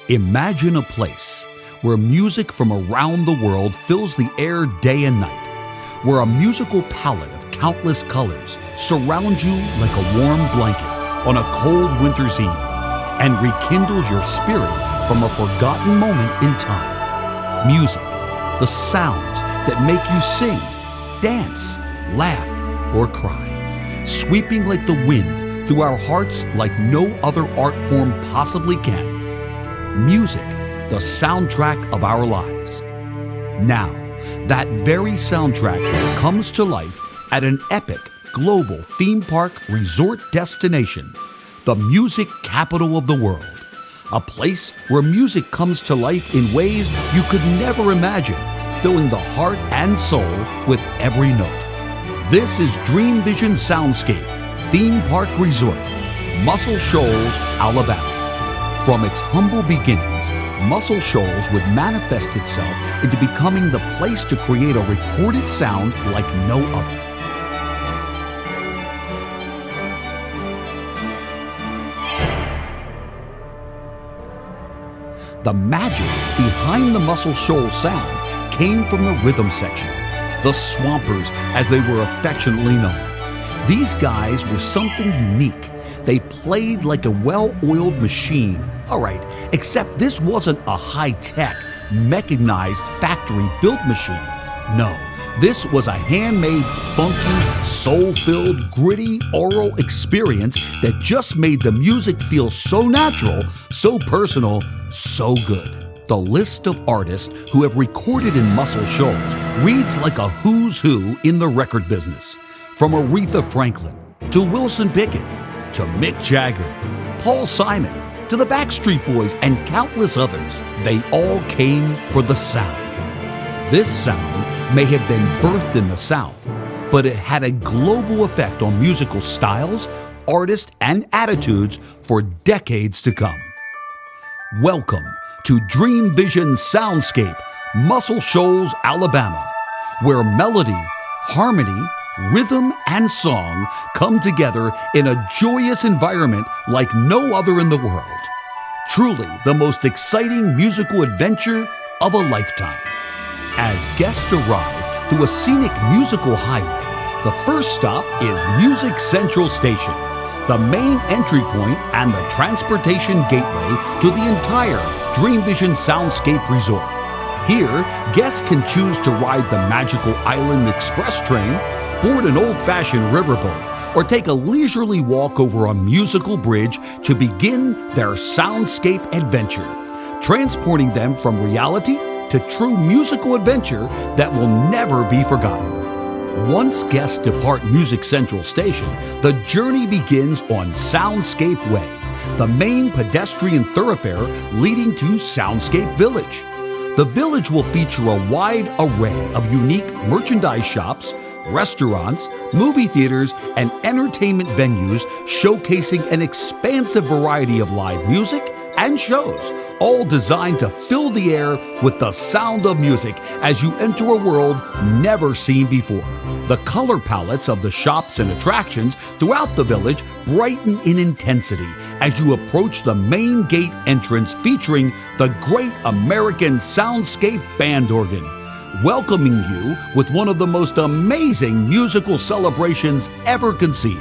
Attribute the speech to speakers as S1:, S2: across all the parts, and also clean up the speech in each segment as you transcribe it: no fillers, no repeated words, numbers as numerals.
S1: Imagine a place where music from around the world fills the air day and night, where a musical palette of countless colors surrounds you like a warm blanket on a cold winter's eve and rekindles your spirit from a forgotten moment in time. Music, the sounds that make you sing, dance, laugh, or cry, sweeping like the wind through our hearts like no other art form possibly can. Music, the soundtrack of our lives. Now, that very soundtrack comes to life at an epic global theme park resort destination, the music capital of the world. A place where music comes to life in ways you could never imagine, filling the heart and soul with every note. This is DreamVision Soundscape Theme Park Resort, Muscle Shoals, Alabama. From its humble beginnings, Muscle Shoals would manifest itself into becoming the place to create a recorded sound like no other. The magic behind the Muscle Shoals sound came from the rhythm section, the Swampers as they were affectionately known. These guys were something unique. They played like a well-oiled machine. All right, except this wasn't a high-tech, mechanized, factory-built machine. No, this was a handmade, funky, soul-filled, gritty, oral experience that just made the music feel so natural, so personal, so good. The list of artists who have recorded in Muscle Shoals reads like a who's who in the record business. From Aretha Franklin to Wilson Pickett to Mick Jagger, Paul Simon, to the Backstreet Boys and countless others, they all came for the sound. This sound may have been birthed in the South, but it had a global effect on musical styles, artists, and attitudes for decades to come. Welcome to DreamVision Soundscape, Muscle Shoals, Alabama, where melody, harmony, rhythm, and song come together in a joyous environment like no other in the world. Truly the most exciting musical adventure of a lifetime. As guests arrive through a scenic musical highway, the first stop is Music Central Station, the main entry point and the transportation gateway to the entire DreamVision Soundscape Resort. Here, guests can choose to ride the magical Island Express train, board an old-fashioned riverboat, or take a leisurely walk over a musical bridge to begin their soundscape adventure, transporting them from reality to true musical adventure that will never be forgotten. Once guests depart Music Central Station, the journey begins on Soundscape Way, the main pedestrian thoroughfare leading to Soundscape Village. The village will feature a wide array of unique merchandise shops, restaurants, movie theaters, and entertainment venues showcasing an expansive variety of live music and shows, all designed to fill the air with the sound of music as you enter a world never seen before. The color palettes of the shops and attractions throughout the village brighten in intensity as you approach the main gate entrance featuring the Great American Soundscape Band Organ, welcoming you with one of the most amazing musical celebrations ever conceived.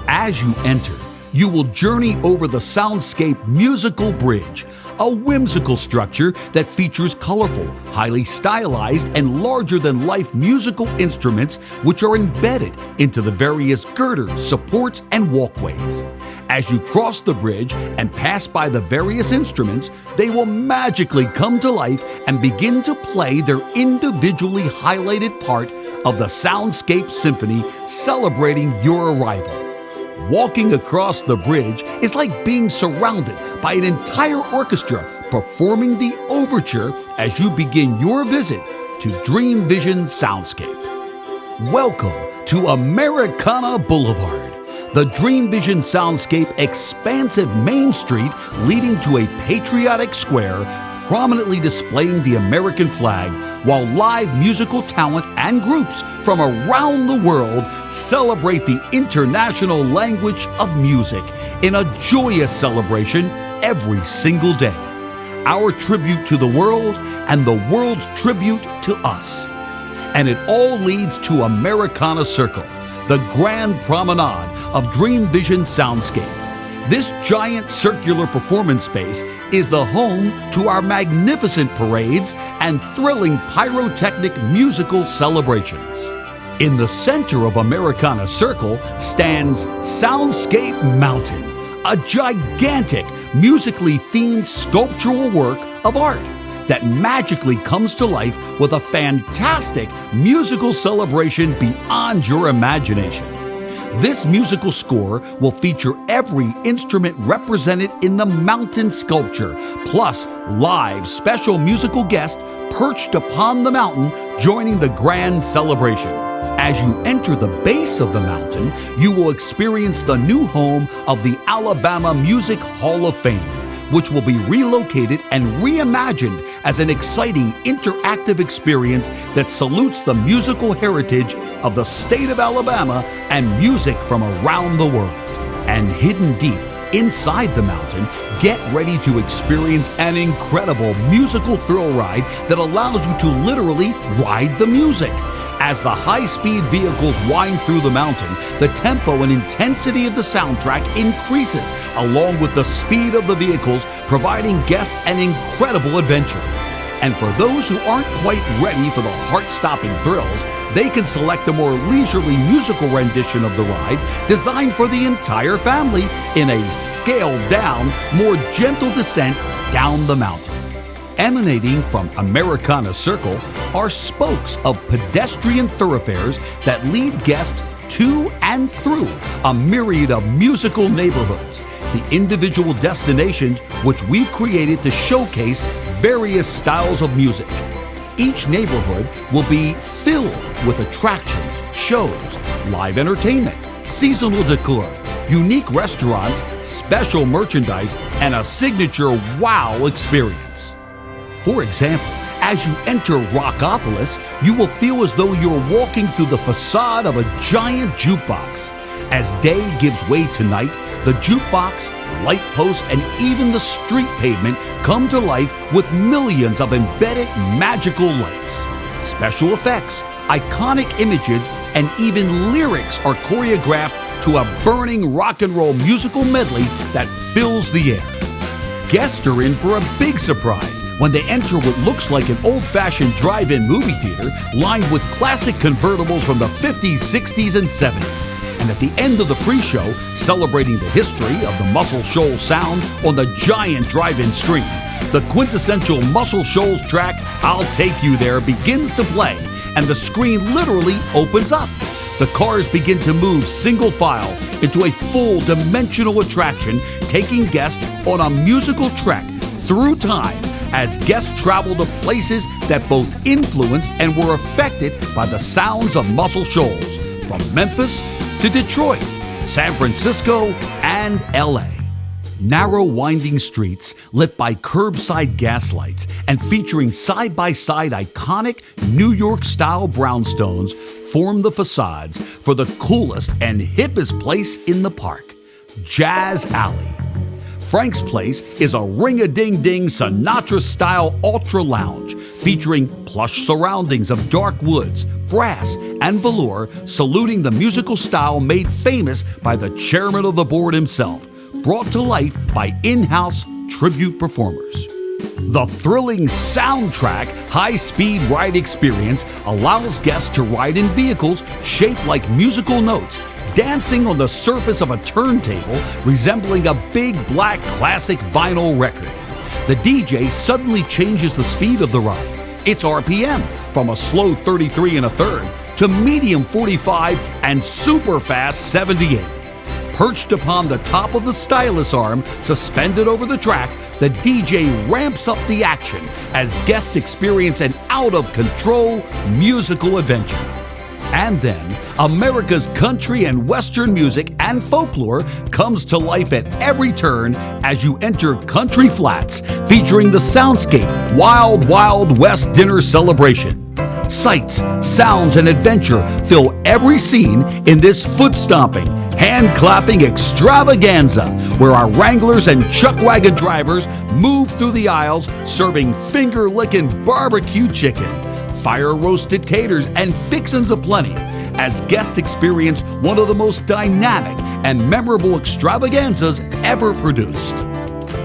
S1: As you enter, you will journey over the Soundscape Musical Bridge, a whimsical structure that features colorful, highly stylized, and larger-than-life musical instruments which are embedded into the various girders, supports, and walkways. As you cross the bridge and pass by the various instruments, they will magically come to life and begin to play their individually highlighted part of the Soundscape Symphony celebrating your arrival. Walking across the bridge is like being surrounded by an entire orchestra performing the overture as you begin your visit to DreamVision Soundscape. Welcome to Americana Boulevard, the DreamVision Soundscape expansive main street leading to a patriotic square prominently displaying the American flag, while live musical talent and groups from around the world celebrate the international language of music in a joyous celebration every single day. our tribute to the world and the world's tribute to us. And it all leads to Americana Circle, the grand promenade of DreamVision Soundscape. This giant circular performance space is the home to our magnificent parades and thrilling pyrotechnic musical celebrations. In the center of Americana Circle stands Soundscape Mountain, a gigantic, musically themed sculptural work of art that magically comes to life with a fantastic musical celebration beyond your imagination. This musical score will feature every instrument represented in the mountain sculpture, plus live special musical guests perched upon the mountain joining the grand celebration. As you enter the base of the mountain, you will experience the new home of the Alabama Music Hall of Fame, which will be relocated and reimagined as an exciting interactive experience that salutes the musical heritage of the state of Alabama and music from around the world. And hidden deep inside the mountain, get ready to experience an incredible musical thrill ride that allows you to literally ride the music. As the high-speed vehicles wind through the mountain, the tempo and intensity of the soundtrack increases, along with the speed of the vehicles, providing guests an incredible adventure. And for those who aren't quite ready for the heart-stopping thrills, they can select a more leisurely musical rendition of the ride designed for the entire family in a scaled-down, more gentle descent down the mountain. Emanating from Americana Circle are spokes of pedestrian thoroughfares that lead guests to and through a myriad of musical neighborhoods, the individual destinations which we've created to showcase various styles of music. Each neighborhood will be filled with attractions, shows, live entertainment, seasonal decor, unique restaurants, special merchandise, and a signature wow experience. For example, as you enter Rockopolis, you will feel as though you're walking through the facade of a giant jukebox. As day gives way to night, the jukebox, light post, and even the street pavement come to life with millions of embedded magical lights. Special effects, iconic images, and even lyrics are choreographed to a burning rock and roll musical medley that fills the air. Guests are in for a big surprise when they enter what looks like an old-fashioned drive-in movie theater lined with classic convertibles from the 50s, 60s, and 70s. And at the end of the pre-show, celebrating the history of the Muscle Shoals sound on the giant drive-in screen, the quintessential Muscle Shoals track, "I'll Take You There," begins to play, and the screen literally opens up. The cars begin to move single file into a full dimensional attraction, taking guests on a musical trek through time as guests travel to places that both influenced and were affected by the sounds of Muscle Shoals, from Memphis to Detroit, San Francisco, and LA. Narrow winding streets lit by curbside gaslights and featuring side-by-side iconic New York-style brownstones form the facades for the coolest and hippest place in the park, Jazz Alley. Frank's Place is a ring-a-ding-ding Sinatra-style ultra lounge featuring plush surroundings of dark woods, brass, and velour, saluting the musical style made famous by the chairman of the board himself, brought to life by in-house tribute performers. The thrilling soundtrack high-speed ride experience allows guests to ride in vehicles shaped like musical notes, dancing on the surface of a turntable resembling a big black classic vinyl record. The DJ suddenly changes the speed of the ride, its RPM, from a slow 33 1/3 to medium 45 and super fast 78. Perched upon the top of the stylus arm suspended over the track, the DJ ramps up the action as guests experience an out-of-control musical adventure. And then, America's country and western music and folklore comes to life at every turn as you enter Country Flats, featuring the Soundscape Wild Wild West Dinner Celebration. Sights, sounds, and adventure fill every scene in this foot-stomping, hand-clapping extravaganza where our Wranglers and chuck wagon drivers move through the aisles serving finger-licking barbecue chicken, fire-roasted taters, and fixins aplenty as guests experience one of the most dynamic and memorable extravaganzas ever produced.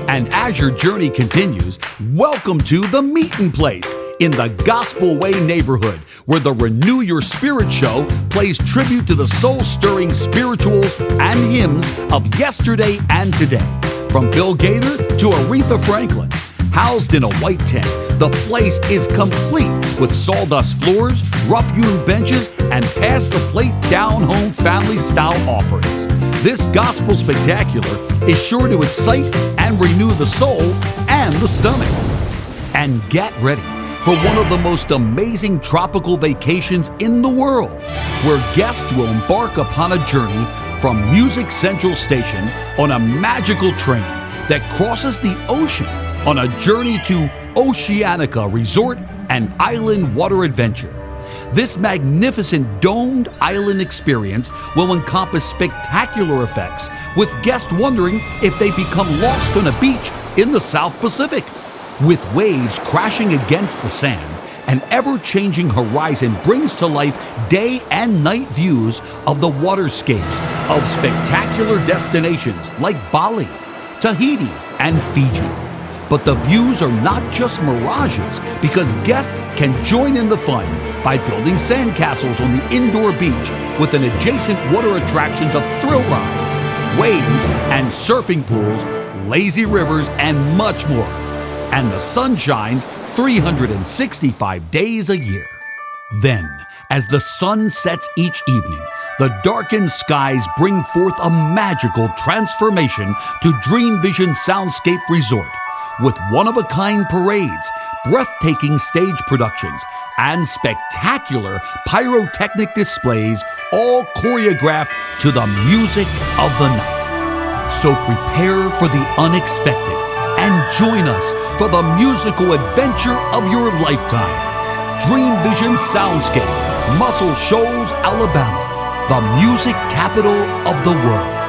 S1: And as your journey continues, welcome to the Meetin' Place in the Gospel Way neighborhood, where the Renew Your Spirit show plays tribute to the soul-stirring spirituals and hymns of yesterday and today. From Bill Gaither to Aretha Franklin, housed in a white tent, the place is complete with sawdust floors, rough-hewn benches, and pass-the-plate down-home family-style offerings. This gospel spectacular is sure to excite and renew the soul and the stomach. And get ready for one of the most amazing tropical vacations in the world, where guests will embark upon a journey from Music Central Station on a magical train that crosses the ocean on a journey to Oceanica Resort and Island Water Adventure. This magnificent domed island experience will encompass spectacular effects, with guests wondering if they become lost on a beach in the South Pacific. With waves crashing against the sand, an ever-changing horizon brings to life day and night views of the waterscapes of spectacular destinations like Bali, Tahiti, and Fiji. But the views are not just mirages, because guests can join in the fun by building sandcastles on the indoor beach with an adjacent water attractions of thrill rides, waves and surfing pools, lazy rivers, and much more. And the sun shines 365 days a year. Then, as the sun sets each evening, the darkened skies bring forth a magical transformation to DreamVision Soundscape Resort, with one-of-a-kind parades, breathtaking stage productions, and spectacular pyrotechnic displays, all choreographed to the music of the night. So prepare for the unexpected and join us for the musical adventure of your lifetime. DreamVision Soundscape, Muscle Shoals, Alabama, the music capital of the world.